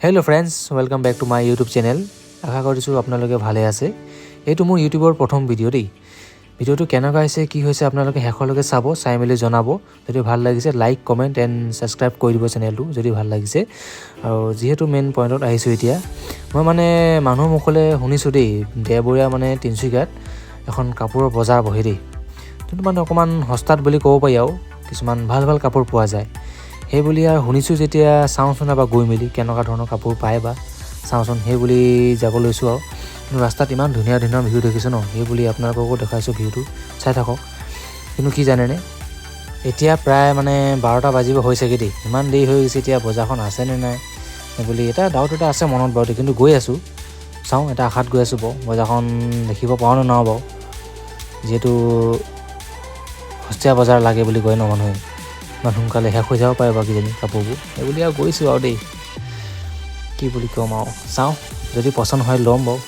Hello' friends, welcome back to my YouTube channel. আশা কৰিছোঁ আপোনালোকে ভালে আছে। এইটো মোৰ ইউটিউবৰ প্ৰথম ভিডিঅ' দেই। ভিডিঅ'টো কেনেকুৱা হৈছে কি হৈছে আপোনালোকে শেষলৈকে চাব, চাই মেলি জনাব। যদি ভাল লাগিছে লাইক কমেণ্ট এণ্ড ছাবস্ক্ৰাইব কৰি দিব চেনেলটো যদি ভাল লাগিছে। আৰু যিহেতু মেইন পইণ্টত আহিছোঁ এতিয়া, মই মানে মানুহৰ মুখলৈ শুনিছোঁ দেই, দেওবৰীয়া মানে তিনিচুকীয়াত এখন কাপোৰৰ বজাৰ বহে দেই। যোনটো মানে অকণমান সস্তাত বুলি ক'ব পাৰি আৰু কিছুমান ভাল ভাল কাপোৰ পোৱা যায়। সেই বুলি আৰু শুনিছোঁ যেতিয়া চাওঁচোন এবাৰ গৈ মেলি কেনেকুৱা ধৰণৰ কাপোৰ পায় বা চাওঁচোন, সেই বুলি যাব লৈছোঁ আৰু। কিন্তু ৰাস্তাত ইমান ধুনীয়া ধুনীয়া ভিউ দেখিছোঁ ন, সেই বুলি আপোনালোককো দেখাইছোঁ, ভিউটো চাই থাকক। কিন্তু কি জানেনে, এতিয়া প্ৰায় মানে 12টা বাজিব হৈছেগৈ দেই। ইমান দেৰি হৈ গৈছে, এতিয়া বজাৰখন আছেনে নাই সেই বুলি এটা ডাউট এটা আছে মনত বাৰু, কিন্তু গৈ আছোঁ, চাওঁ এটা আশাত গৈ আছোঁ বাৰু, বজাৰখন দেখিব পাওঁ নে নোৱাৰোঁ বাৰু। যিহেতু সস্তীয়া বজাৰ লাগে বুলি কয় ন মানুহে, ইমান সোনকালে শেষ হৈ যাব পাৰে বাৰু কিজানি কাপোৰবোৰ। সেইবুলি আৰু গৈছোঁ আৰু দেই, কি বুলি ক'ম আৰু। চাওঁ, যদি পচন্দ হয় ল'ম বাৰু,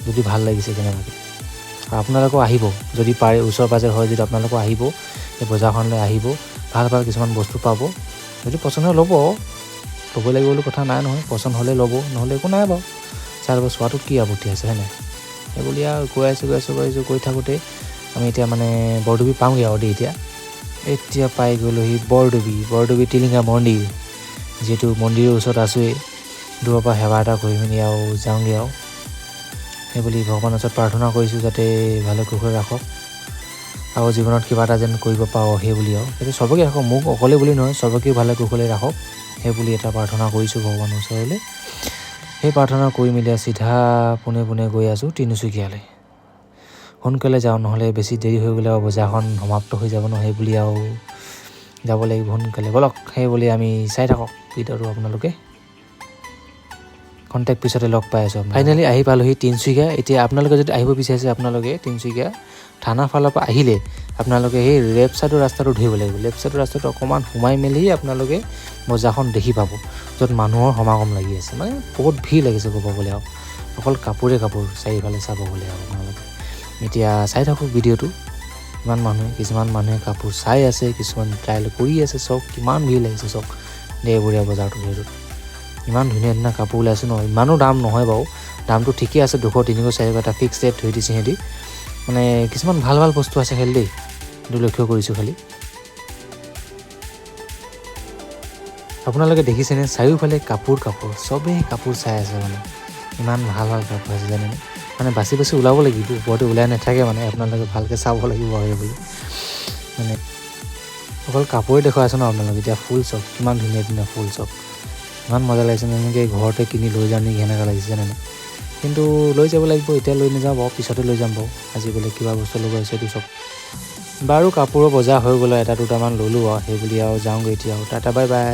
যদি ভাল লাগিছে কেনেবাকৈ। আৰু আপোনালোকেও আহিব যদি পাৰে, ওচৰ পাজৰ হয় যদি আপোনালোকেও আহিব, এই বজাৰখনলৈ আহিব, ভাল ভাল কিছুমান বস্তু পাব। যদি পচন্দ হয় ল'ব, ল'ব লাগিব বুলি কথা নাই নহয়, পচন্দ হ'লে ল'ব, নহ'লে একো নাই বাৰু, চাই ল'ব, চোৱাটোত কি আপত্তি আছে হয় নাই। সেইবুলি আৰু গৈ আছোঁ গৈ থাকোঁতে আমি এতিয়া মানে বৰডুবি পামগৈ আৰু দেই। এতিয়া পাই গ'লোহি বৰডুবি টিলিঙা মন্দিৰ। যিহেতু মন্দিৰৰ ওচৰত আছোঁৱেই, দূৰৰ পৰা সেৱা এটা কৰি মেলি আৰু যাওঁগৈ আৰু। সেইবুলি ভগৱানৰ ওচৰত প্ৰাৰ্থনা কৰিছোঁ যাতে ভালে কুশলে ৰাখক আৰু জীৱনত কিবা এটা যেন কৰিব পাৰোঁ, সেইবুলি আৰু। সেইটো চবকে ৰাখক, মোক অকলে বুলি নহয়, চবকে ভালে কুশলে ৰাখক, সেইবুলি এটা প্ৰাৰ্থনা কৰিছোঁ ভগৱানৰ ওচৰলৈ। সেই প্ৰাৰ্থনা কৰি মেলি চিধা পোনে পোনে গৈ আছোঁ তিনিচুকীয়ালৈ। সোনকালে যাওঁ, নহ'লে বেছি দেৰি হৈ গ'লে আৰু বজাৰখন সমাপ্ত হৈ যাব ন, সেইবুলি আৰু যাব লাগিব সোনকালে, ব'লক। সেইবুলি আমি চাই থাকক ভিডিঅ'টো আপোনালোকে, কণ্টেক্ট পিছতে লগ পাই আছোঁ। ফাইনেলি আহি পালোহি তিনিচুকীয়া। এতিয়া আপোনালোকে যদি আহিব বিচাৰিছে, আপোনালোকে তিনিচুকীয়া থানা ফালৰ পৰা আহিলে আপোনালোকে সেই লেফ্ট ছাইডৰ ৰাস্তাটো ধৰিব লাগিব। লেফ্ট ছাইডৰ ৰাস্তাটো অকণমান সোমাই মেলি আপোনালোকে বজাৰখন দেখি পাব, য'ত মানুহৰ সমাগম লাগি আছে, মানে বহুত ভিৰ লাগিছে ক'ব গ'লে আৰু। অকল কাপোৰ চাৰিওফালে চাব গ'লে আৰু আপোনালোকে এতিয়া চাই থাকক ভিডিঅ'টো। কিছুমান মানুহে কাপোৰ চাই আছে, কিছুমান ট্ৰায়েল কৰি আছে, চব কিমান ভিৰ লাগিছে চব। দেওবৰীয়া বজাৰটো যিহেতু ইমান ধুনীয়া ধুনীয়া কাপোৰ ওলাইছে ন, ইমানো দাম নহয় বাৰু, দামটো ঠিকেই আছে, 200, 300, 400 এটা ফিক্স ৰেট ধৰি দিছে সিহঁতি। মানে কিছুমান ভাল ভাল বস্তু আছে খালি দেই, সেইটো লক্ষ্য কৰিছোঁ খালি। আপোনালোকে দেখিছেনে চাৰিওফালে কাপোৰ চবেই কাপোৰ চাই আছে, মানে ইমান ভাল ভাল কাপোৰ আছে জানেনে। মানে বাছি ওলাব লাগিব, ওপৰতে ওলাই নাথাকে, মানে আপোনালোকে ভালকৈ চাব লাগিব সেইবুলি। মানে অকল কাপোৰে দেখুৱাই আছে ন আপোনালোকে, এতিয়া ফুল চব কিমান ধুনীয়া ধুনীয়া ফুল চব, ইমান মজা লাগিছে ন, এনেকৈ ঘৰতে কিনি লৈ যাম নেকি সেনেকুৱা লাগিছে জানেনে। কিন্তু লৈ যাব লাগিব, এতিয়া লৈ নাযাওঁ বাৰু, পিছতে লৈ যাম বাৰু। আজি বোলে কিবা বস্তু ল'ব আছে এইটো চব বাৰু। কাপোৰৰ বজাৰ হৈ গ'ল, এটা দুটামান ল'লোঁ আৰু, সেইবুলি আৰু যাওঁগৈ এতিয়া আৰু। Tata bye bye.